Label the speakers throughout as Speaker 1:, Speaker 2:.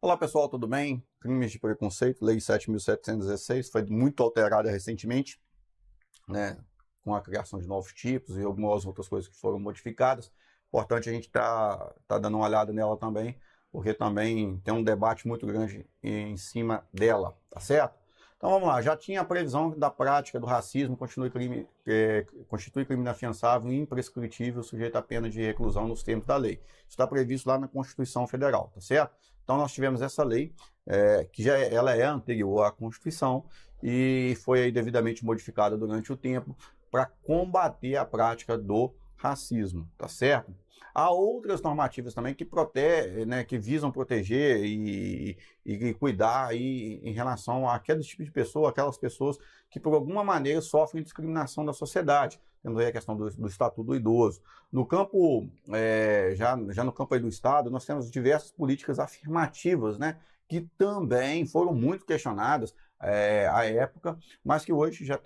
Speaker 1: Olá pessoal, tudo bem? Crimes de preconceito, Lei 7.716, foi muito alterada recentemente, né, com a criação de novos tipos e algumas outras coisas que foram modificadas. Importante a gente tá dando uma olhada nela também, porque também tem um debate muito grande em cima dela, tá certo? Então vamos lá, já tinha a previsão da prática do racismo constitui crime inafiançável e imprescritível, sujeito à pena de reclusão nos termos da lei. Isso está previsto lá na Constituição Federal, tá certo? Então nós tivemos essa lei, que ela é anterior à Constituição e foi aí devidamente modificada durante o tempo para combater a prática do racismo, tá certo? Há outras normativas também que protegem, né, que visam proteger e cuidar aí em relação àquele tipo de pessoa, aquelas pessoas que por alguma maneira sofrem discriminação da sociedade. Temos aí a questão do Estatuto do Idoso. No campo, já no campo aí do Estado, nós temos diversas políticas afirmativas, né, que também foram muito questionadas à época, mas que hoje já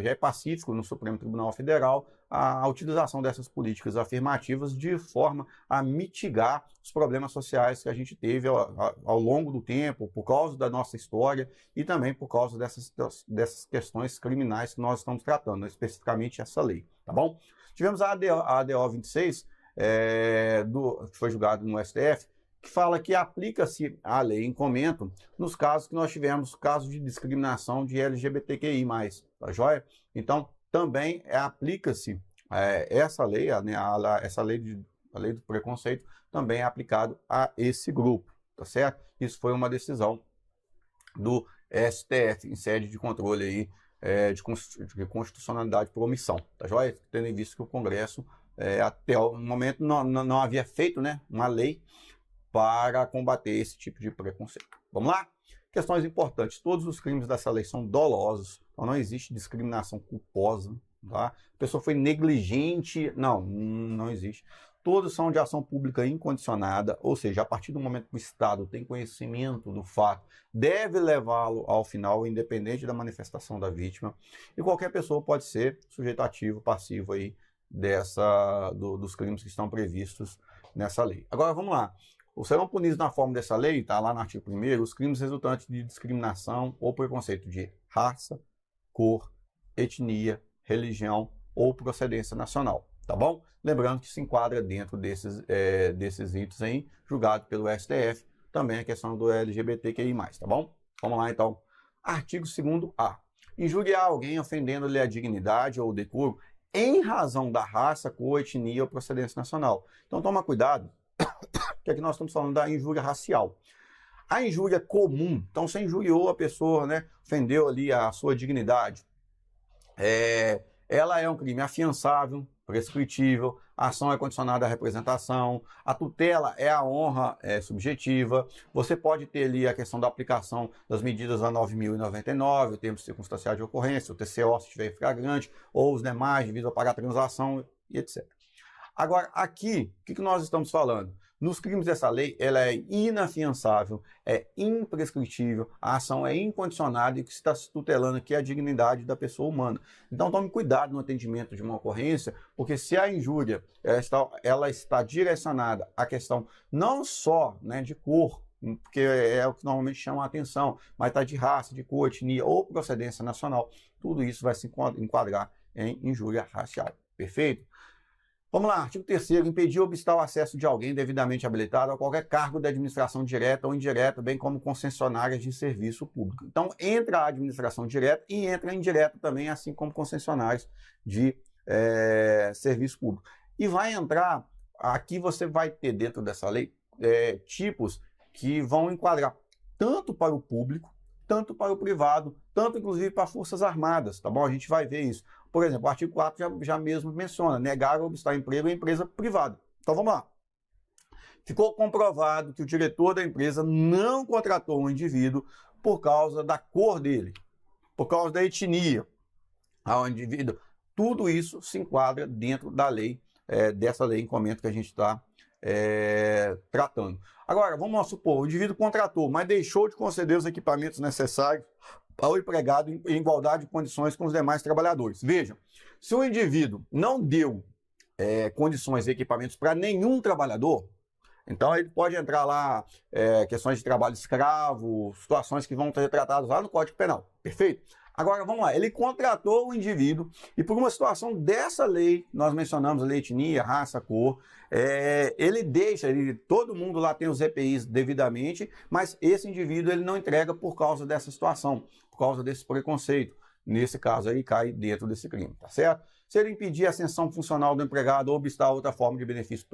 Speaker 1: é pacífico no Supremo Tribunal Federal a utilização dessas políticas afirmativas de forma a mitigar os problemas sociais que a gente teve ao longo do tempo, por causa da nossa história e também por causa dessas questões criminais que nós estamos tratando, especificamente essa lei, tá bom? Tivemos a ADO 26, que foi julgado no STF, que fala que aplica-se a lei em comento nos casos que nós tivemos casos de discriminação de LGBTQI+, tá joia? Então, também aplica-se essa lei, essa lei a lei do preconceito, também é aplicado a esse grupo, tá certo? Isso foi uma decisão do STF em sede de controle aí, de constitucionalidade por omissão, tá joia? Tendo em vista que o Congresso, até o momento, não havia feito, né, uma lei para combater esse tipo de preconceito. Vamos lá? Questões importantes. Todos os crimes dessa lei são dolosos, então não existe discriminação culposa, tá? A pessoa foi negligente, não existe. Todos são de ação pública incondicionada, ou seja, a partir do momento que o Estado tem conhecimento do fato, deve levá-lo ao final, independente da manifestação da vítima, e qualquer pessoa pode ser sujeito ativo, passivo aí dos crimes que estão previstos nessa lei. Agora vamos lá. Serão punidos na forma dessa lei, está lá no artigo 1º, os crimes resultantes de discriminação ou preconceito de raça, cor, etnia, religião ou procedência nacional, tá bom? Lembrando que se enquadra dentro desses itens aí, julgado pelo STF, também a questão do LGBTQI+, tá bom? Vamos lá então. Artigo 2º-A. Injuriar alguém ofendendo-lhe a dignidade ou o decoro em razão da raça, cor, etnia ou procedência nacional. Então toma cuidado, que aqui nós estamos falando da injúria racial. A injúria comum, então você injuriou a pessoa, né, ofendeu ali a sua dignidade, ela é um crime afiançável, prescritível, a ação é condicionada à representação, a tutela é a honra subjetiva, você pode ter ali a questão da aplicação das medidas a 9.099, o termo circunstancial de ocorrência, o TCO se estiver flagrante, ou os demais devido a pagar a transação e etc. Agora, aqui, o que nós estamos falando? Nos crimes dessa lei, ela é inafiançável, é imprescritível, a ação é incondicionada e o que está se tutelando aqui é a dignidade da pessoa humana. Então tome cuidado no atendimento de uma ocorrência, porque se a injúria ela está direcionada à questão não só, né, de cor, porque é o que normalmente chama a atenção, mas está de raça, de cor, etnia ou procedência nacional, tudo isso vai se enquadrar em injúria racial. Perfeito? Vamos lá, artigo 3º, impedir ou obstar o acesso de alguém devidamente habilitado a qualquer cargo da administração direta ou indireta, bem como concessionárias de serviço público. Então, entra a administração direta e entra a indireta também, assim como concessionários de serviço público. E vai entrar, aqui você vai ter dentro dessa lei, tipos que vão enquadrar tanto para o público, tanto para o privado, tanto inclusive para Forças Armadas, tá bom? A gente vai ver isso. Por exemplo, o artigo 4 já mesmo menciona, negar ou obstar emprego em empresa privada. Então vamos lá. Ficou comprovado que o diretor da empresa não contratou um indivíduo por causa da cor dele, por causa da etnia ao indivíduo. Tudo isso se enquadra dentro da lei, dessa lei em comento que a gente está tratando. Agora, vamos supor, o indivíduo contratou, mas deixou de conceder os equipamentos necessários ao empregado em igualdade de condições com os demais trabalhadores. Vejam, se o indivíduo não deu condições e equipamentos para nenhum trabalhador, Então ele pode entrar lá questões de trabalho escravo, situações que vão ser tratadas lá no Código Penal. Perfeito? Agora, vamos lá, ele contratou o indivíduo e por uma situação dessa lei, nós mencionamos a lei etnia, raça, cor, ele deixa, todo mundo lá tem os EPIs devidamente, mas esse indivíduo ele não entrega por causa dessa situação, por causa desse preconceito. Nesse caso aí, cai dentro desse crime, tá certo? Se ele impedir a ascensão funcional do empregado ou obstar outra forma de benefício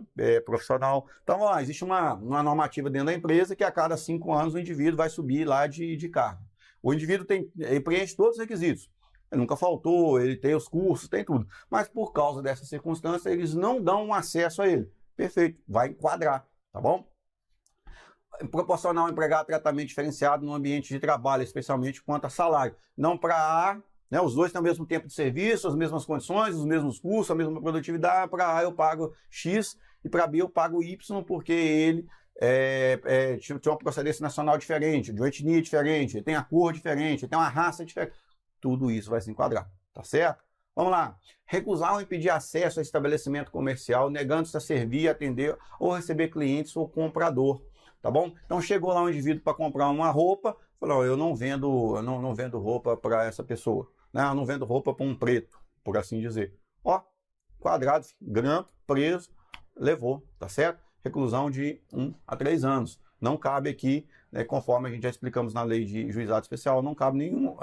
Speaker 1: profissional. Então, vamos lá, existe uma normativa dentro da empresa que a cada 5 anos o indivíduo vai subir lá de cargo. O indivíduo ele preenche todos os requisitos. Ele nunca faltou, ele tem os cursos, tem tudo. Mas por causa dessa circunstância, eles não dão acesso a ele. Perfeito, vai enquadrar, tá bom? Proporcionar ao empregado tratamento diferenciado no ambiente de trabalho, especialmente quanto a salário. Não para A, né, os dois têm o mesmo tempo de serviço, as mesmas condições, os mesmos cursos, a mesma produtividade. Para A eu pago X e para B eu pago Y, porque ele tinha uma procedência nacional diferente, de uma etnia diferente, tem a cor diferente, tem uma raça diferente. Tudo isso vai se enquadrar, tá certo? Vamos lá. Recusar ou impedir acesso a estabelecimento comercial, negando-se a servir, atender ou receber clientes ou comprador, tá bom? Então chegou lá um indivíduo para comprar uma roupa, falou, eu não vendo roupa para essa pessoa, né? Eu não vendo roupa para um preto, por assim dizer. Ó, quadrado, grampo, preso, levou, tá certo? Reclusão de 1 a 3 anos. Não cabe aqui, né, conforme a gente já explicamos na lei de juizado especial, não cabe nenhum,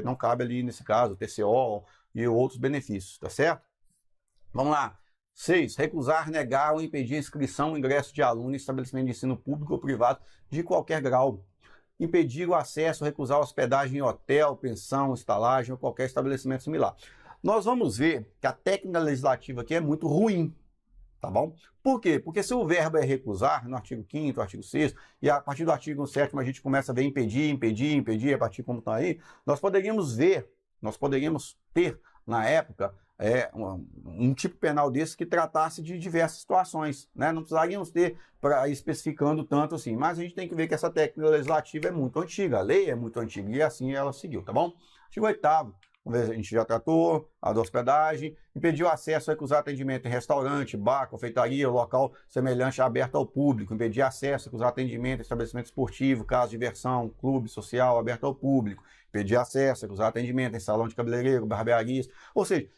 Speaker 1: não cabe ali nesse caso, TCO e outros benefícios, tá certo? Vamos lá. 6. Recusar, negar ou impedir a inscrição ou ingresso de aluno em estabelecimento de ensino público ou privado de qualquer grau. Impedir o acesso, recusar a hospedagem em hotel, pensão, estalagem ou qualquer estabelecimento similar. Nós vamos ver que a técnica legislativa aqui é muito ruim. Tá bom? Por quê? Porque se o verbo é recusar, no artigo 5º, artigo 6º, e a partir do artigo 7º a gente começa a ver impedir, a partir como está aí, nós poderíamos ter, na época, um tipo penal desse que tratasse de diversas situações, né? Não precisaríamos ter para especificando tanto assim, mas a gente tem que ver que essa técnica legislativa é muito antiga, a lei é muito antiga, e assim ela seguiu, tá bom? Artigo 8º. Vamos ver, a gente já tratou a da hospedagem, impediu acesso a recusar atendimento em restaurante, bar, confeitaria, local semelhante aberto ao público, impedir acesso a recusar atendimento em estabelecimento esportivo, casa de diversão, clube social aberto ao público, impedir acesso a recusar atendimento em salão de cabeleireiro, barbearias. Ou seja,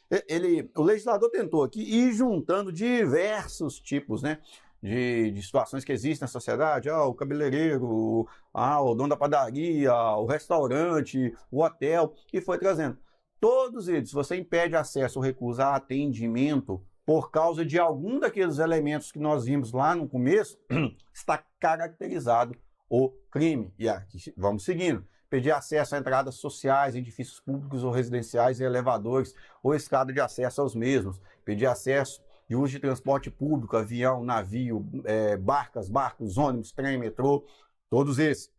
Speaker 1: o legislador tentou aqui ir juntando diversos tipos, né, de situações que existem na sociedade, o cabeleireiro, o dono da padaria, o restaurante, o hotel, e foi trazendo. Todos eles, se você impede acesso ou recusa a atendimento por causa de algum daqueles elementos que nós vimos lá no começo, está caracterizado o crime. E aqui vamos seguindo. Pedir acesso a entradas sociais, edifícios públicos ou residenciais e elevadores ou escada de acesso aos mesmos. Pedir acesso de uso de transporte público, avião, navio, barcos, ônibus, trem, metrô, todos esses.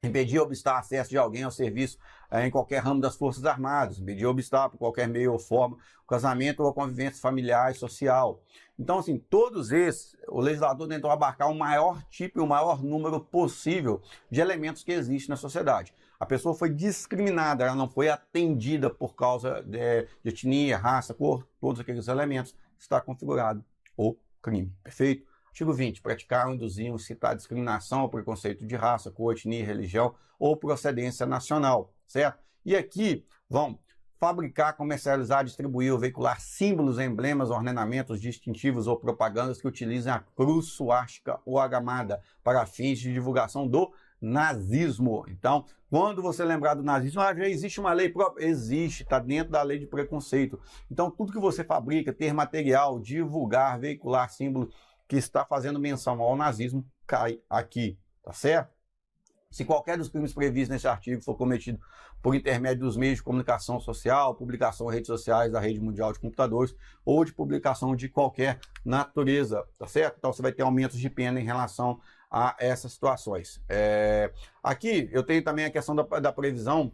Speaker 1: Impedir ou obstar acesso de alguém ao serviço em qualquer ramo das Forças Armadas. Impedir ou obstar, por qualquer meio ou forma, o casamento ou a convivência familiar e social. Então, assim, todos esses, o legislador tentou abarcar o maior tipo e o maior número possível de elementos que existem na sociedade. A pessoa foi discriminada, ela não foi atendida por causa de etnia, raça, cor, todos aqueles elementos. Está configurado o crime. Perfeito? Artigo 20. Praticar ou induzir ou incitar discriminação ou preconceito de raça, cor, etnia, religião ou procedência nacional, certo? E aqui vão fabricar, comercializar, distribuir ou veicular símbolos, emblemas, ornamentos distintivos ou propagandas que utilizem a cruz suástica ou a gamada para fins de divulgação do nazismo. Então, quando você lembrar do nazismo, já existe uma lei própria? Existe, está dentro da lei de preconceito. Então, tudo que você fabrica, ter material, divulgar, veicular símbolo que está fazendo menção ao nazismo, cai aqui, tá certo? Se qualquer dos crimes previstos nesse artigo for cometido por intermédio dos meios de comunicação social, publicação em redes sociais da rede mundial de computadores ou de publicação de qualquer natureza, tá certo? Então você vai ter aumentos de pena em relação a essas situações. Aqui eu tenho também a questão da previsão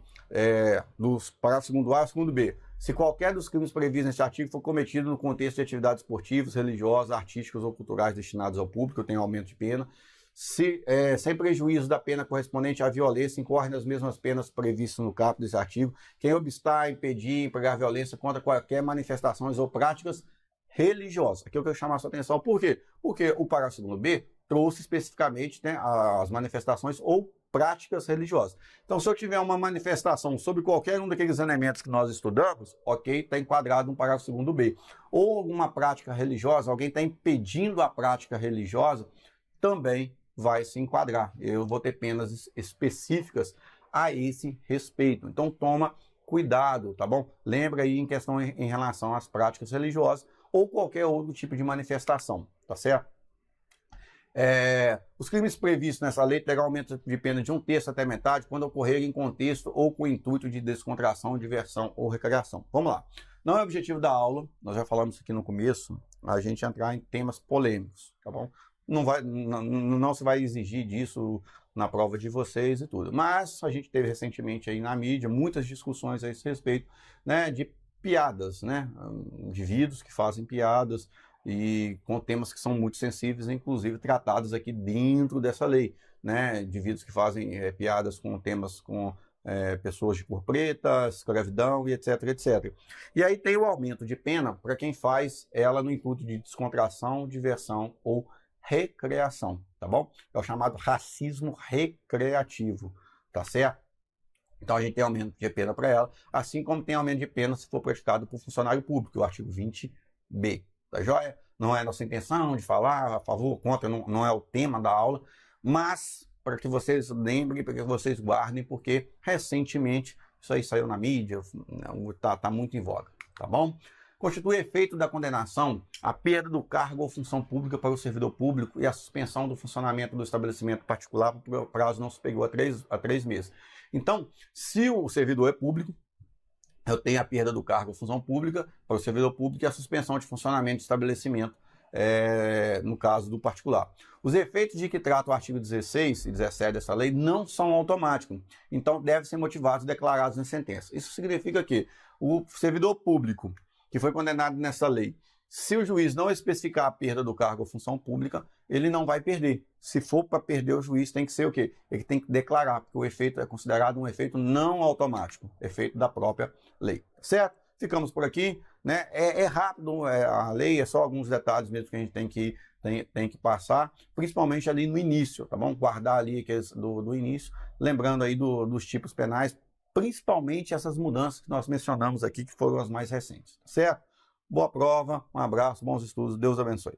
Speaker 1: dos parágrafos 2º A e 2º B. Se qualquer dos crimes previstos neste artigo for cometido no contexto de atividades esportivas, religiosas, artísticas ou culturais destinadas ao público, eu tenho aumento de pena. Sem prejuízo da pena correspondente à violência, incorre nas mesmas penas previstas no caput desse artigo. Quem obstar, impedir, empregar violência contra qualquer manifestações ou práticas religiosa. Aqui eu quero chamar a sua atenção. Por quê? Porque o parágrafo 2º B trouxe especificamente, né, as manifestações ou práticas religiosas. Então, se eu tiver uma manifestação sobre qualquer um daqueles elementos que nós estudamos, ok, está enquadrado no parágrafo 2º B. Ou alguma prática religiosa, alguém está impedindo a prática religiosa, também vai se enquadrar. Eu vou ter penas específicas a esse respeito. Então, toma cuidado, tá bom? Lembra aí em questão em relação às práticas religiosas ou qualquer outro tipo de manifestação, tá certo? Os crimes previstos nessa lei terão aumento de pena de 1/3 até metade quando ocorrerem em contexto ou com o intuito de descontração, diversão ou recreação. Vamos lá. Não é o objetivo da aula, nós já falamos isso aqui no começo, a gente entrar em temas polêmicos, tá bom? Não se vai exigir disso na prova de vocês e tudo. Mas a gente teve recentemente aí na mídia muitas discussões a esse respeito, né, de piadas, né, indivíduos que fazem piadas e com temas que são muito sensíveis, inclusive tratados aqui dentro dessa lei, né, indivíduos que fazem piadas com temas com pessoas de cor preta, escravidão e etc, etc. E aí tem o aumento de pena para quem faz ela no intuito de descontração, diversão ou recreação, tá bom? É o chamado racismo recreativo, tá certo? Então a gente tem aumento de pena para ela, assim como tem aumento de pena se for praticado por funcionário público, o artigo 20B, tá joia? Não é nossa intenção de falar a favor ou contra, não é o tema da aula, mas para que vocês lembrem, para que vocês guardem, porque recentemente isso aí saiu na mídia, tá muito em voga, tá bom? Constitui efeito da condenação a perda do cargo ou função pública para o servidor público e a suspensão do funcionamento do estabelecimento particular por prazo não superior a 3 meses. Então, se o servidor é público, eu tenho a perda do cargo ou função pública para o servidor público e a suspensão de funcionamento do estabelecimento, no caso do particular. Os efeitos de que trata o artigo 16 e 17 dessa lei não são automáticos, então devem ser motivados e declarados em sentença. Isso significa que o servidor público que foi condenado nessa lei, se o juiz não especificar a perda do cargo ou função pública, ele não vai perder. Se for para perder, o juiz tem que ser o quê? Ele tem que declarar, porque o efeito é considerado um efeito não automático, efeito da própria lei. Certo? Ficamos por aqui, né? É rápido a lei, é só alguns detalhes mesmo que a gente tem que passar, principalmente ali no início, tá bom? Guardar ali aqueles do início, lembrando aí dos tipos penais, principalmente essas mudanças que nós mencionamos aqui, que foram as mais recentes, tá certo? Boa prova, um abraço, bons estudos, Deus abençoe.